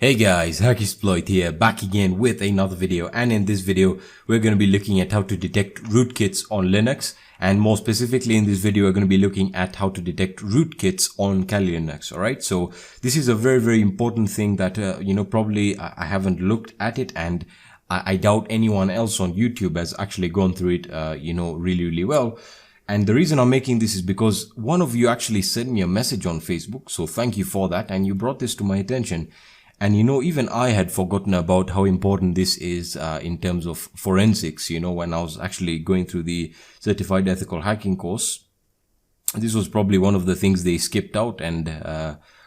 Hey guys, Hackexploit here, back again with another video, and in this video we're going to be looking at how to detect rootkits on Linux, and more specifically in this video we're going to be looking at how to detect rootkits on Kali Linux. Alright, so this is a very important thing that probably I haven't looked at it, and I doubt anyone else on YouTube has actually gone through it really well. And the reason I'm making this is because one of you actually sent me a message on Facebook, so thank you for that, and you brought this to my attention. And even I had forgotten about how important this is in terms of forensics. When I was actually going through the certified ethical hacking course, this was probably one of the things they skipped out. And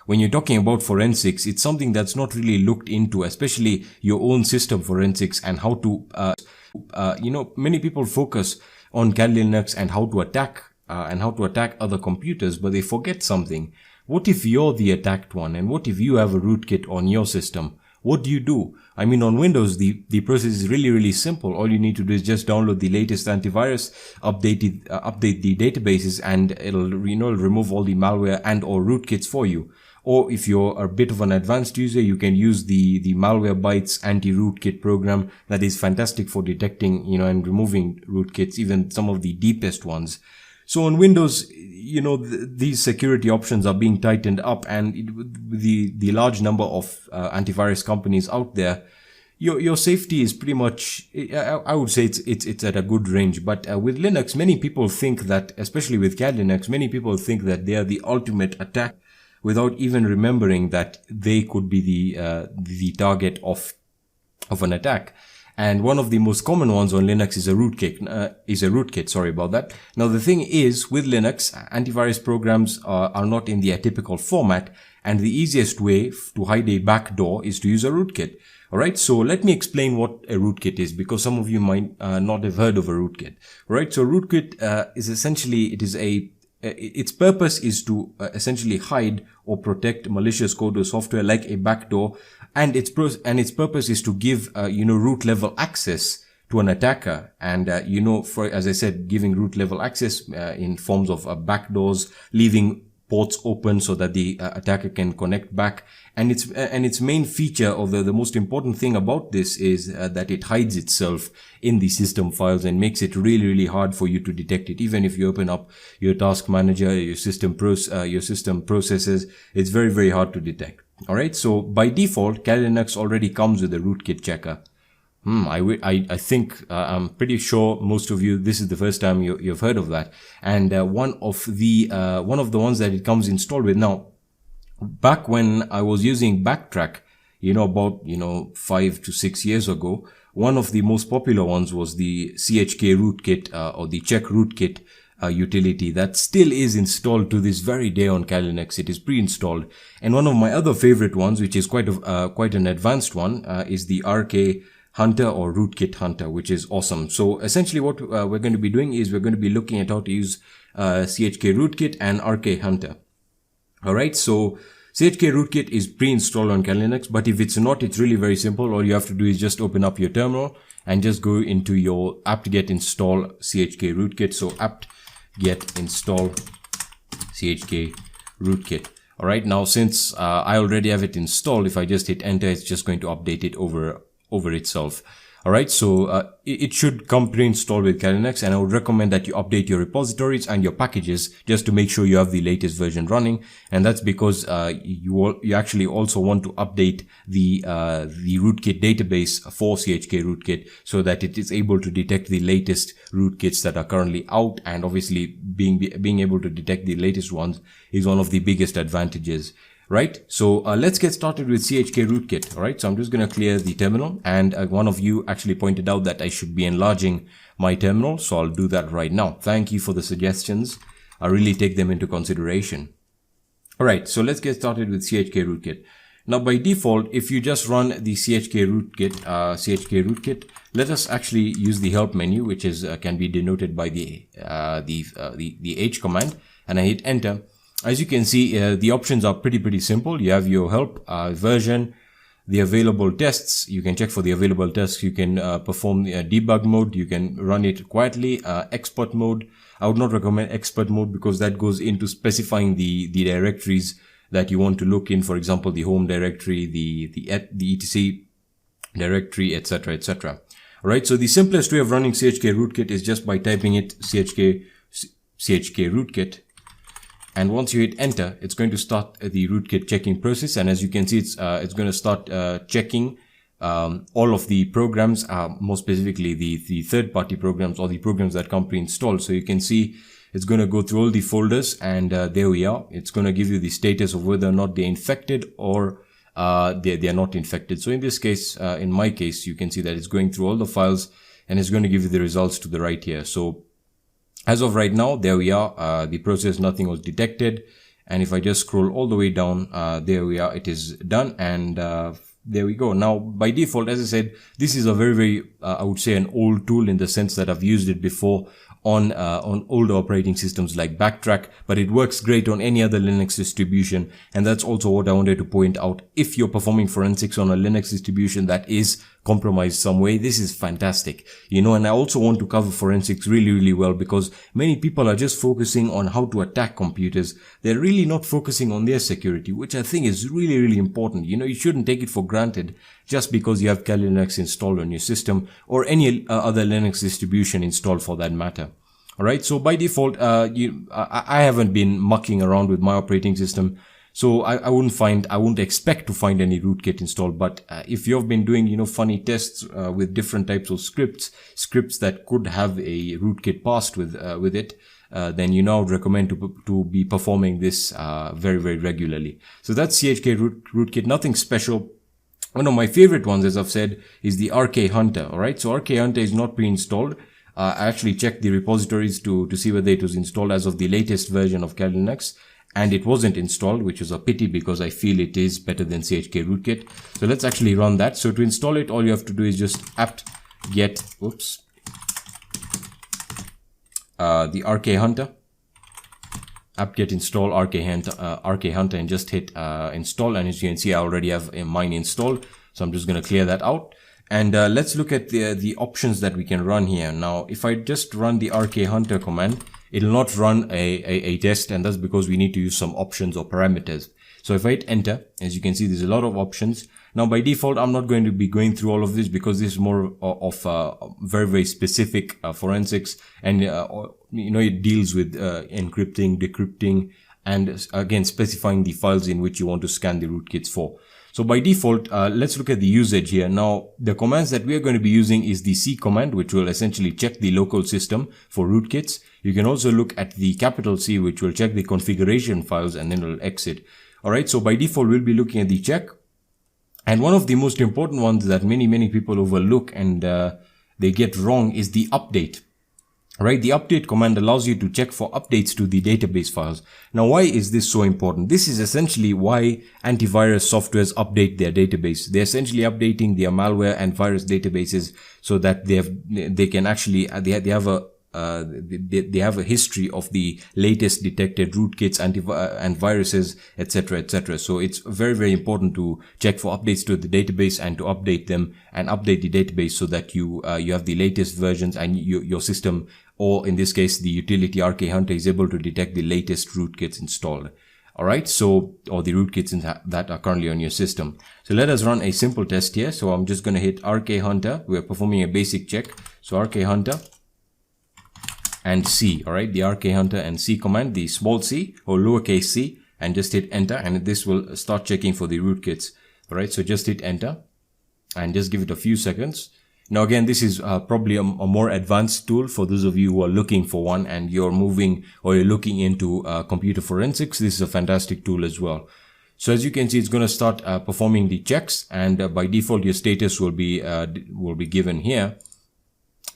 when you're talking about forensics, it's something that's not really looked into, especially your own system forensics and how to, many people focus on Kali Linux and how to attack other computers, but they forget something. What if you're the attacked one, and what if you have a rootkit on your system? What do you do? I mean, on Windows, the process is really simple. All you need to do is just download the latest antivirus, update the databases, and it'll remove all the malware and or rootkits for you. Or if you're a bit of an advanced user, you can use the Malwarebytes anti-rootkit program that is fantastic for detecting, and removing rootkits, even some of the deepest ones. So on Windows, these security options are being tightened up, and the large number of antivirus companies out there, your safety is pretty much, I would say it's at a good range. But with Linux, many people think that, especially with Kali Linux, many people think that they are the ultimate attack without even remembering that they could be the target of an attack. And one of the most common ones on Linux is a rootkit. Sorry about that. Now the thing is, with Linux, antivirus programs are not in the atypical format, and the easiest way to hide a backdoor is to use a rootkit. Alright, so let me explain what a rootkit is, because some of you might not have heard of a rootkit. Alright, so rootkit is essentially, its purpose is to essentially hide or protect malicious code or software like a backdoor, and its purpose is to give root level access to an attacker, and as I said, giving root level access in forms of backdoors, leaving ports open so that the attacker can connect back. And its main feature, or the most important thing about this, is that it hides itself in the system files and makes it really hard for you to detect it. Even if you open up your task manager, your system processes, it's very hard to detect. Alright, so by default, Kali Linux already comes with a rootkit checker. I think, I'm pretty sure most of you, this is the first time you've heard of that. And one of the ones that it comes installed with. Now, back when I was using Backtrack, about 5 to 6 years ago, one of the most popular ones was the chkrootkit or the chkrootkit utility that still is installed to this very day on Kali Linux. It is pre-installed. And one of my other favorite ones, which is quite an advanced one, is the rkhunter or rootkit hunter, which is awesome. So essentially what we're going to be doing is we're going to be looking at how to use chkrootkit and rkhunter. Alright, so chkrootkit is pre-installed on Kali Linux, but if it's not, it's really very simple. All you have to do is just open up your terminal and just go into your apt-get install chkrootkit. So apt-get install chkrootkit. Alright, now since I already have it installed, if I just hit enter, it's just going to update it over itself. Alright, so it should come pre-installed with Kali Linux, and I would recommend that you update your repositories and your packages just to make sure you have the latest version running. And that's because you actually also want to update the rootkit database for chkrootkit so that it is able to detect the latest rootkits that are currently out. And obviously being able to detect the latest ones is one of the biggest advantages. Right, so let's get started with chkrootkit. Alright, so I'm just going to clear the terminal, and one of you actually pointed out that I should be enlarging my terminal, so I'll do that right now. Thank you for the suggestions. I really take them into consideration. Alright, so let's get started with chkrootkit. Now by default, if you just run the chkrootkit, let us actually use the help menu, which is can be denoted by the H command, and I hit enter. As you can see, the options are pretty simple. You have your help, version, the available tests. You can check for the available tests. You can perform debug mode. You can run it quietly. Expert mode. I would not recommend expert mode because that goes into specifying the directories that you want to look in, for example, the home directory, the etc directory, etc, etc. Alright, so the simplest way of running chkrootkit is just by typing it chkrootkit, and once you hit enter, it's going to start the rootkit checking process. And as you can see, it's going to start checking all of the programs, more specifically the third-party programs or the programs that come pre-installed. So you can see it's going to go through all the folders, and there we are. It's going to give you the status of whether or not they're infected or they are not infected. So in this case, in my case, you can see that it's going through all the files and it's going to give you the results to the right here. So as of right now, there we are. The process, nothing was detected. And if I just scroll all the way down, there we are. It is done. And there we go. Now, by default, as I said, this is a very, I would say an old tool in the sense that I've used it before on older operating systems like Backtrack, but it works great on any other Linux distribution. And that's also what I wanted to point out. If you're performing forensics on a Linux distribution that is compromised some way, this is fantastic, you know. And I also want to cover forensics really well, because many people are just focusing on how to attack computers. They're really not focusing on their security, which I think is really important. You know, you shouldn't take it for granted just because you have Kali Linux installed on your system, or any other Linux distribution installed for that matter. Alright, so by default, I haven't been mucking around with my operating system, so I wouldn't expect to find any rootkit installed. But if you've been doing, you know, funny tests with different types of scripts that could have a rootkit passed with it, then you now recommend to be performing this very regularly. So that's chkrootkit, nothing special. One of my favorite ones, as I've said, is the rkhunter. Alright, so rkhunter is not pre-installed. I actually checked the repositories to see whether it was installed as of the latest version of Kali Linux, and it wasn't installed, which is a pity because I feel it is better than chkrootkit. So let's actually run that. So to install it, all you have to do is just apt-get, the rkhunter, apt-get install rkhunter, and just hit install. And as you can see, I already have mine installed, so I'm just going to clear that out. And let's look at the options that we can run here. Now, if I just run the rkhunter command, it'll not run a test, and that's because we need to use some options or parameters. So if I hit enter, as you can see, there's a lot of options. Now, by default, I'm not going to be going through all of this because this is more of very specific forensics, and you know, it deals with encrypting, decrypting, and again specifying the files in which you want to scan the rootkits for. So by default, let's look at the usage here. Now, the commands that we are going to be using is the C command, which will essentially check the local system for rootkits. You can also look at the capital C, which will check the configuration files, and then it'll exit. Alright, so by default, we'll be looking at the check. And one of the most important ones that many people overlook and they get wrong is the update. Right, the update command allows you to check for updates to the database files. Now, why is this so important? This is essentially why antivirus softwares update their database. They're essentially updating their malware and virus databases so that they have a history of the latest detected rootkits, and viruses, etc. So it's very important to check for updates to the database and to update them and update the database so that you have the latest versions, and your system, or in this case the utility rkhunter, is able to detect the latest rootkits installed. Alright, so, or the rootkits that are currently on your system. So let us run a simple test here. So I'm just going to hit rkhunter. We're performing a basic check. So rkhunter and C, alright, the rkhunter and C command, the small c or lowercase c, and just hit enter, and this will start checking for the rootkits. Alright, so just hit enter and just give it a few seconds. Now again, this is probably a more advanced tool for those of you who are looking for one and you're moving or you're looking into computer forensics. This is a fantastic tool as well. So as you can see, it's going to start performing the checks, and by default your status will be given here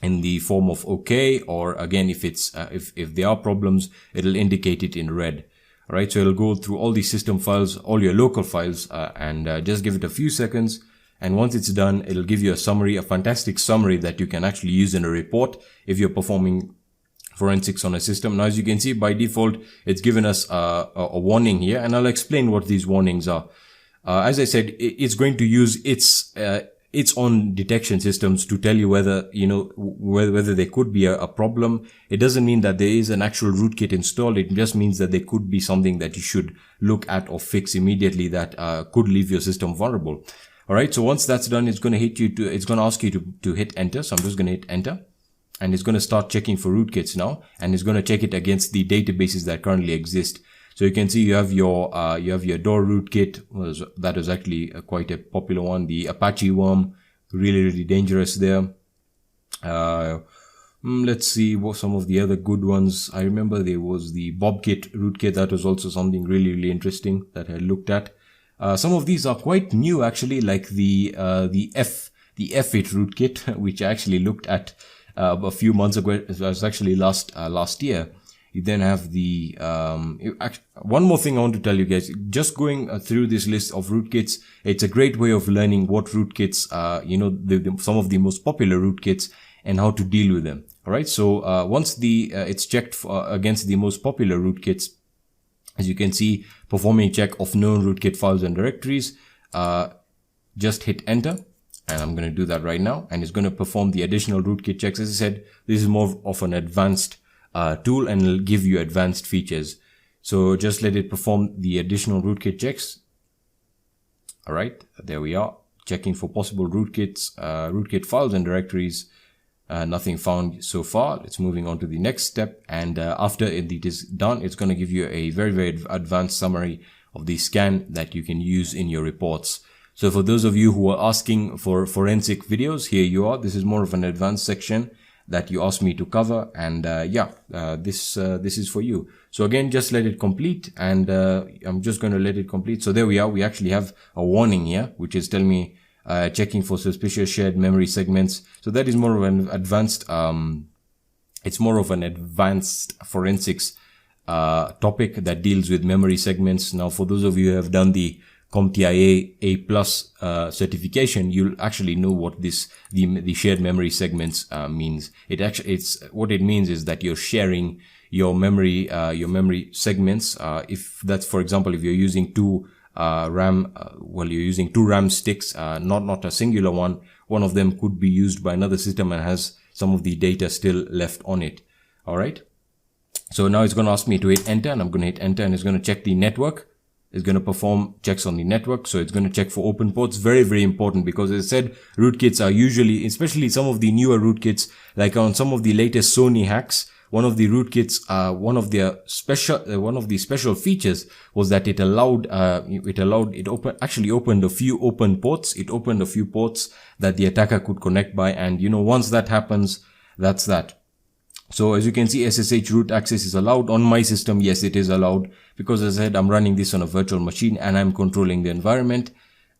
in the form of OK, or again, if it's if there are problems, it'll indicate it in red. All right, so it'll go through all the system files, all your local files, and just give it a few seconds. And once it's done, it'll give you a summary, a fantastic summary that you can actually use in a report if you're performing forensics on a system. Now, as you can see, by default, it's given us a warning here, and I'll explain what these warnings are. As I said, it's going to use its its own detection systems to tell you whether, whether there could be a problem. It doesn't mean that there is an actual rootkit installed. It just means that there could be something that you should look at or fix immediately that could leave your system vulnerable. All right. So once that's done, it's going to ask you to hit enter. So I'm just going to hit enter, and it's going to start checking for rootkits now, and it's going to check it against the databases that currently exist. So you can see you have your Door rootkit. Well, that was actually quite a popular one. The Apache worm, really dangerous there. Let's see what some of the other good ones. I remember there was the Bobkit rootkit. That was also something really interesting that I looked at. Some of these are quite new actually, like the F8 rootkit, which I actually looked at a few months ago. It was actually last year. You then have the one more thing I want to tell you guys. Just going through this list of rootkits, it's a great way of learning what rootkits some of the most popular rootkits and how to deal with them. All right. So once it's checked against the most popular rootkits, as you can see, performing check of known rootkit files and directories. Just hit enter, and I'm going to do that right now, and it's going to perform the additional rootkit checks. As I said, this is more of an advanced tool, and it'll give you advanced features. So just let it perform the additional rootkit checks. All right, there we are, checking for possible rootkits, rootkit files and directories. Nothing found so far. It's moving on to the next step, and after it is done, it's going to give you a very advanced summary of the scan that you can use in your reports. So for those of you who are asking for forensic videos, here you are. This is more of an advanced section that you asked me to cover, and this is for you. So again, just let it complete, and I'm just going to let it complete. So there we are. We actually have a warning here, which is telling me checking for suspicious shared memory segments. So that is more of an advanced it's more of an advanced forensics topic that deals with memory segments. Now for those of you who have done the CompTIA A+ certification, you'll actually know what the shared memory segments means. What it means is that you're sharing your memory segments. If that's, for example, if you're using two you're using two RAM sticks, not a singular one. One of them could be used by another system and has some of the data still left on it. All right. So now it's going to ask me to hit enter, and I'm going to hit enter, and it's going to check the network. It's going to perform checks on the network. So it's going to check for open ports. Very important, because as I said, rootkits are usually, especially some of the newer rootkits, like on some of the latest Sony hacks, one of the rootkits, one of the special features was that it opened a few open ports. It opened a few ports that the attacker could connect by, and once that happens, that's that. So as you can see, SSH root access is allowed on my system. Yes, it is allowed, because as I said, I'm running this on a virtual machine and I'm controlling the environment.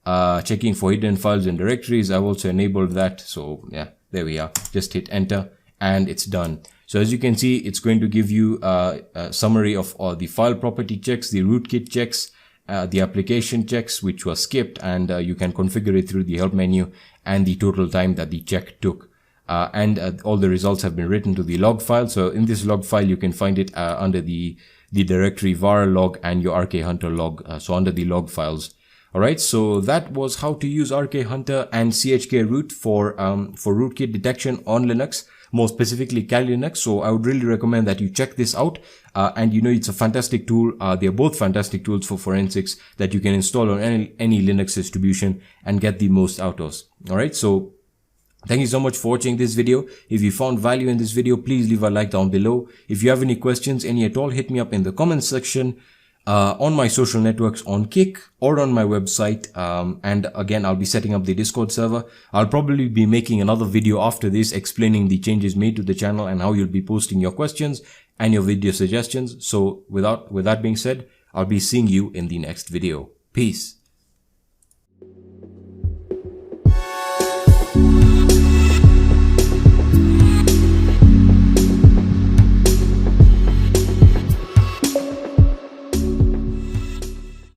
Checking for hidden files and directories, I've also enabled that. So yeah, there we are. Just hit enter and it's done. So as you can see, it's going to give you a summary of all the file property checks, the rootkit checks, the application checks, which was skipped, and you can configure it through the help menu, and the total time that the check took. All the results have been written to the log file. So in this log file, you can find it under the directory var log and your rkhunter log. So under the log files. All right. So that was how to use rkhunter and chkroot for rootkit detection on Linux, more specifically Kali Linux. So I would really recommend that you check this out. And it's a fantastic tool. They're both fantastic tools for forensics that you can install on any Linux distribution and get the most out of. All right. So thank you so much for watching this video. If you found value in this video, please leave a like down below. If you have any questions, any at all, hit me up in the comments section, on my social networks, on Kik, or on my website. And again, I'll be setting up the Discord server. I'll probably be making another video after this explaining the changes made to the channel and how you'll be posting your questions and your video suggestions. So with that being said, I'll be seeing you in the next video. Peace.